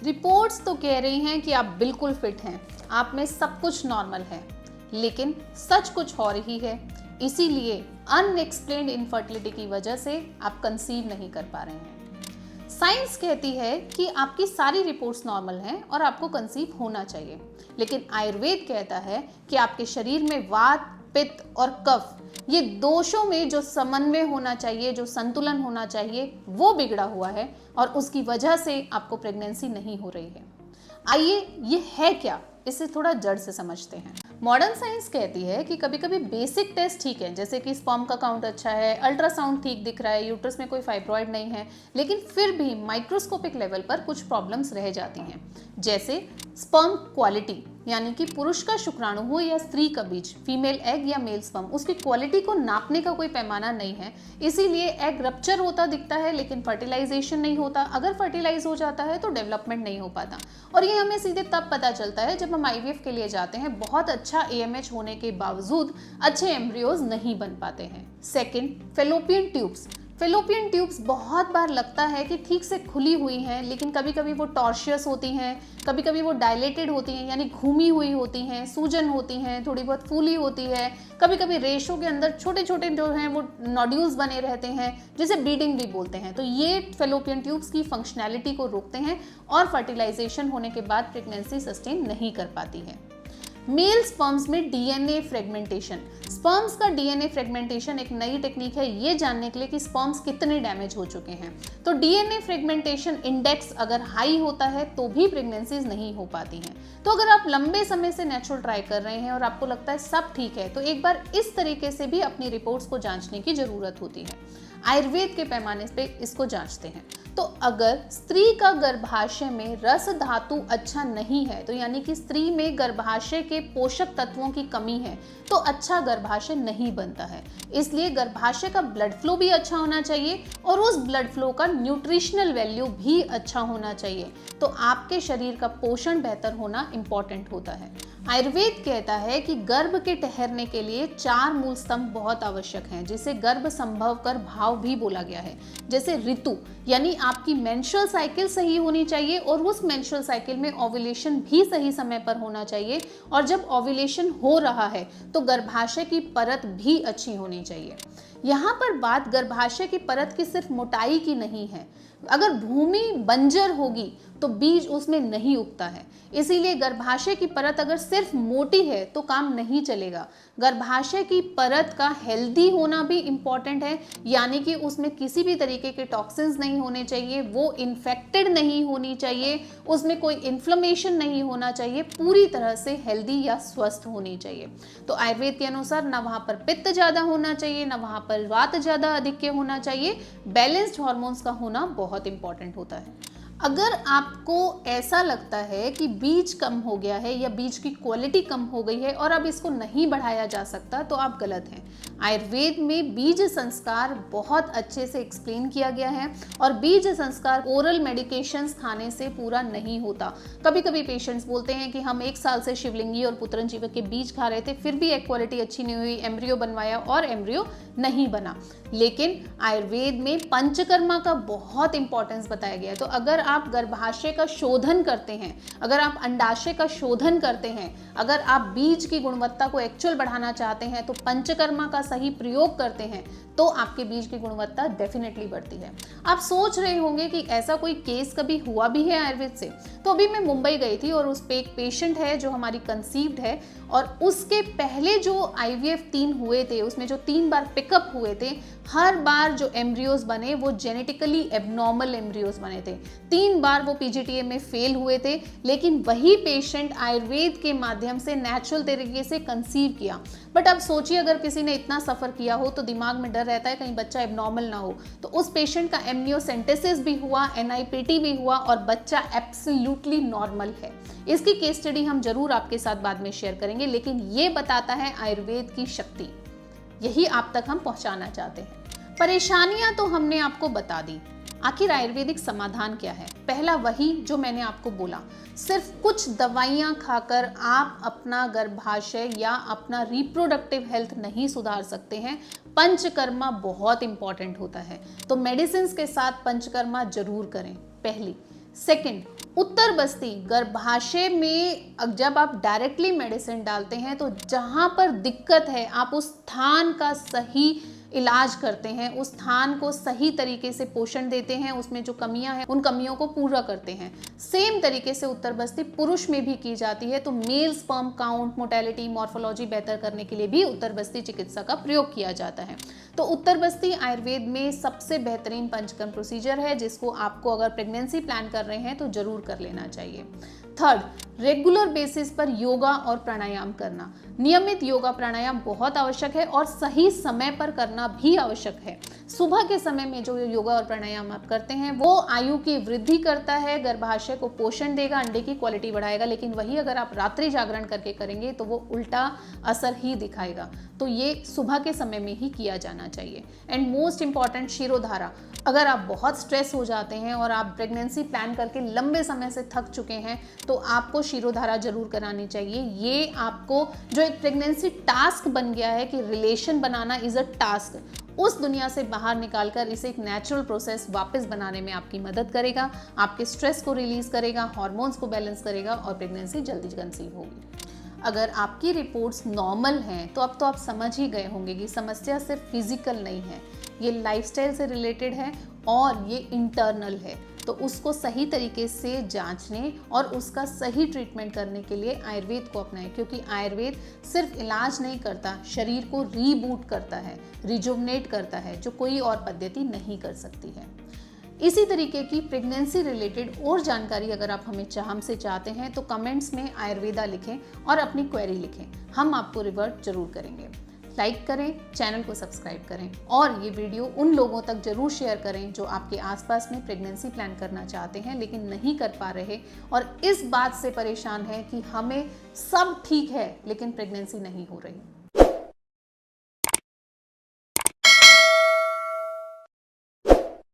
Reports तो कह रही हैं कि आप बिल्कुल फिट हैं, आप में सब कुछ नॉर्मल है, लेकिन सच कुछ और ही है। इसीलिए अनएक्सप्लेन्ड इनफर्टिलिटी की वजह से आप कंसीव नहीं कर पा रहे हैं। साइंस कहती है कि आपकी सारी रिपोर्ट्स नॉर्मल हैं और आपको कंसीव होना चाहिए, लेकिन आयुर्वेद कहता है कि आपके शरीर में वात, पित्त और कफ, ये दोषों में जो समन्वय होना चाहिए, जो संतुलन होना चाहिए, वो बिगड़ा हुआ है और उसकी वजह से आपको प्रेगनेंसी नहीं हो रही है। आइए ये है क्या, इसे थोड़ा जड़ से समझते हैं। मॉडर्न साइंस कहती है कि कभी कभी बेसिक टेस्ट ठीक है, जैसे कि स्पर्म का काउंट अच्छा है, अल्ट्रासाउंड ठीक दिख रहा है, यूट्रस में कोई फाइब्रॉइड नहीं है, लेकिन फिर भी माइक्रोस्कोपिक लेवल पर कुछ प्रॉब्लम्स रह जाती हैं। जैसे स्पर्म क्वालिटी, यानी कि पुरुष का शुक्राणु हो या स्त्री का बीज, फीमेल एग या मेल स्पर्म, उसकी क्वालिटी को नापने का कोई पैमाना नहीं है। इसीलिए एग रप्चर होता दिखता है लेकिन फर्टिलाइजेशन नहीं होता। अगर फर्टिलाइज हो जाता है तो डेवलपमेंट नहीं हो पाता, और ये हमें सीधे तब पता चलता है जब हम आईवीएफ के लिए जाते हैं। बहुत अच्छा एएमएच होने के बावजूद अच्छे एम्ब्रियोज नहीं बन पाते हैं। Second, fallopian tubes. Fallopian tubes बहुत बार लगता है कि ठीक से खुली हुई हैं, लेकिन कभी कभी वो टॉर्शियस होती हैं, कभी कभी वो डायलेटेड होती हैं, यानी घूमी हुई होती हैं, सूजन होती हैं, थोड़ी बहुत फूली होती है। कभी कभी रेशों के अंदर छोटे छोटे जो हैं वो नोड्यूल्स बने रहते हैं, जिसे ब्लीडिंग भी बोलते हैं। तो ये फेलोपियन ट्यूब्स की फंक्शनैलिटी को रोकते हैं और फर्टिलाइजेशन होने के बाद प्रेगनेंसी सस्टेन नहीं कर पाती है। मेल स्पर्म्स में डीएनए फ्रेगमेंटेशन। स्पर्म्स का डीएनए फ्रेगमेंटेशन एक नई टेक्निक है ये जानने के लिए कि स्पर्म्स कितने डैमेज हो चुके हैं। तो डीएनए फ्रेगमेंटेशन इंडेक्स अगर हाई होता है तो भी प्रेगनेंसीज नहीं हो पाती हैं। तो अगर आप लंबे समय से नेचुरल ट्राई कर रहे हैं और आपको लगता है सब ठीक है, तो एक बार इस तरीके से भी अपनी रिपोर्ट्स को जांचने की जरूरत होती है। आयुर्वेद के पैमाने पे इसको जांचते हैं। तो अगर स्त्री का गर्भाशय में रस धातु अच्छा नहीं है, तो यानी कि स्त्री में गर्भाशय के पोषक तत्वों की कमी है, तो अच्छा गर्भाशय नहीं बनता है। इसलिए गर्भाशय का ब्लड फ्लो भी अच्छा होना चाहिए और उस ब्लड फ्लो का न्यूट्रिशनल वैल्यू भी अच्छा होना चाहिए। तो आपके शरीर का पोषण बेहतर होना इंपॉर्टेंट होता है। आयुर्वेद कहता है कि गर्भ के ठहरने के लिए 4 मूल स्तंभ बहुत आवश्यक हैं, जिसे गर्भ संभव कर भाव भी बोला गया है। जैसे ऋतु, यानी आपकी मेंस्ट्रुअल साइकिल सही होनी चाहिए और उस मेंस्ट्रुअल साइकिल में ओव्यूलेशन भी सही समय पर होना चाहिए, और जब ओव्यूलेशन हो रहा है तो गर्भाशय की परत भी अच्छी होनी चाहिए। यहाँ पर बात गर्भाशय की परत की सिर्फ मोटाई की नहीं है। अगर भूमि बंजर होगी तो बीज उसमें नहीं उगता है। इसीलिए गर्भाशय की परत अगर सिर्फ मोटी है तो काम नहीं चलेगा। गर्भाशय की परत का हेल्दी होना भी इम्पॉर्टेंट है, यानी कि उसमें किसी भी तरीके के टॉक्सिन्स नहीं होने चाहिए, वो इन्फेक्टेड नहीं होनी चाहिए, उसमें कोई इन्फ्लेमेशन नहीं होना चाहिए, पूरी तरह से हेल्दी या स्वस्थ होनी चाहिए। तो आयुर्वेद के अनुसार ना वहाँ पर पित्त ज़्यादा होना चाहिए, ना वहाँ पर वात ज़्यादा अधिक्य होना चाहिए। बैलेंस्ड हॉर्मोन्स का होना बहुत इंपॉर्टेंट होता है। अगर आपको ऐसा लगता है कि बीज कम हो गया है या बीज की क्वालिटी कम हो गई है और अब इसको नहीं बढ़ाया जा सकता, तो आप गलत हैं। आयुर्वेद में बीज संस्कार बहुत अच्छे से एक्सप्लेन किया गया है, और बीज संस्कार ओरल मेडिकेशंस खाने से पूरा नहीं होता। कभी कभी पेशेंट्स बोलते हैं कि हम 1 साल से शिवलिंगी और पुत्रनजीवक के बीज खा रहे थे, फिर भी एग क्वालिटी अच्छी नहीं हुई, एम्ब्रियो बनवाया और एम्ब्रियो नहीं बना। लेकिन आयुर्वेद में पंचकर्मा का बहुत इंपॉर्टेंस बताया गया है। तो अगर आप गर्भाशय का शोधन करते हैं, अगर आप अंडाशय का शोधन करते हैं, अगर आप बीज की गुणवत्ता को एक्चुअल बढ़ाना चाहते हैं, तो पंचकर्मा का सही प्रयोग करते हैं, तो आपके बीज की गुणवत्ता डेफिनेटली बढ़ती है। आप सोच रहे होंगे कि ऐसा कोई केस कभी हुआ भी है आयुर्वेद से। तो अभी मैं मुंबई गई थी और उस पे एक पेशेंट है जो हमारी कंसीव्ड है, और उसके पहले जो आईवीएफ 3 हुए थे, उसमें जो 3 बार पिकअप हुए थे, हर बार जो एम्ब्रियोज बने वो जेनेटिकली एबनॉर्मल एम्ब्रियोज बने थे। 3 बार वो पीजीटीए में फेल हुए थे, लेकिन वही पेशेंट आयुर्वेद के माध्यम से नेचुरल तरीके से कंसीव किया। बट अब सोचिए, अगर किसी ने इतना सफ़र किया हो तो दिमाग में डर रहता है कहीं बच्चा एबनॉर्मल ना हो। तो उस पेशेंट का एमनियोसेंटेसिस भी हुआ, एनआईपीटी भी हुआ, और बच्चा एब्सोल्युटली नॉर्मल है। इसकी केस स्टडी हम जरूर आपके साथ बाद में शेयर करेंगे, लेकिन ये बताता है आयुर्वेद की शक्ति। यही आप तक हम पहुंचाना चाहते हैं। परेशानियां तो हमने आपको बता दी, आखिर आयुर्वेदिक समाधान क्या है? पहला वही जो मैंने आपको बोला, सिर्फ कुछ दवाइयां खाकर आप अपना गर्भाशय या अपना रिप्रोडक्टिव हेल्थ नहीं सुधार सकते हैं। पंचकर्मा बहुत इंपॉर्टेंट होता है, तो मेडिसिन के साथ पंचकर्मा जरूर करें, पहली। सेकंड, उत्तर बस्ती गर्भाशय में जब आप डायरेक्टली मेडिसिन डालते हैं तो जहां पर दिक्कत है आप उस स्थान का सही इलाज करते हैं, उस स्थान को सही तरीके से पोषण देते हैं, उसमें जो कमियां हैं उन कमियों को पूरा करते हैं। सेम तरीके से उत्तर बस्ती पुरुष में भी की जाती है। तो mail sperm count, mortality, morphology बेहतर करने के लिए भी उत्तर बस्ती चिकित्सा का प्रयोग किया जाता है। तो उत्तर बस्ती आयुर्वेद में सबसे बेहतरीन पंचकर्म प्रोसीजर है, जिसको आपको अगर प्रेगनेंसी प्लान कर रहे हैं तो जरूर कर लेना चाहिए। थर्ड, रेगुलर बेसिस पर योगा और प्राणायाम करना। नियमित योगा प्राणायाम बहुत आवश्यक है और सही समय पर करना भी आवश्यक है। सुबह के समय में जो योगा और प्राणायाम आप करते हैं वो आयु की वृद्धि करता है, गर्भाशय को पोषण देगा, अंडे की क्वालिटी बढ़ाएगा, लेकिन वही अगर आप रात्रि जागरण करके करेंगे तो वो उल्टा असर ही दिखाएगा। तो ये सुबह के समय में ही किया जाना चाहिए। And most important, shirodhara. अगर आप बहुत स्ट्रेस हो जाते हैं और आप प्रेगनेंसी प्लान करके लंबे समय से थक चुके हैं तो आपको शिरोधारा जरूर करानी चाहिए। ये आपको जो एक प्रेगनेंसी टास्क बन गया है कि relation banana is a task, उस दुनिया से बाहर निकालकर इसे एक नेचुरल प्रोसेस वापस बनाने में आपकी मदद करेगा, आपके स्ट्रेस को रिलीज करेगा, हार्मोन्स को बैलेंस करेगा और प्रेगनेंसी जल्दी कंसीव होगी। अगर आपकी रिपोर्ट्स नॉर्मल हैं तो अब तो आप समझ ही गए होंगे कि समस्या सिर्फ फिजिकल नहीं है, ये लाइफस्टाइल से रिलेटेड है और ये इंटरनल है। तो उसको सही तरीके से जांचने और उसका सही ट्रीटमेंट करने के लिए आयुर्वेद को अपनाएं, क्योंकि आयुर्वेद सिर्फ इलाज नहीं करता, शरीर को रीबूट करता है, रिजुवनेट करता है, जो कोई और पद्धति नहीं कर सकती है। इसी तरीके की प्रेगनेंसी रिलेटेड और जानकारी अगर आप हमसे चाहते हैं तो कमेंट्स में आयुर्वेदा लिखें और अपनी क्वेरी लिखें, हम आपको रिवर्ट जरूर करेंगे। लाइक करें, चैनल को सब्सक्राइब करें और ये वीडियो उन लोगों तक जरूर शेयर करें जो आपके आसपास में प्रेगनेंसी प्लान करना चाहते हैं लेकिन नहीं कर पा रहे और इस बात से परेशान हैं कि हमें सब ठीक है लेकिन प्रेगनेंसी नहीं हो रही।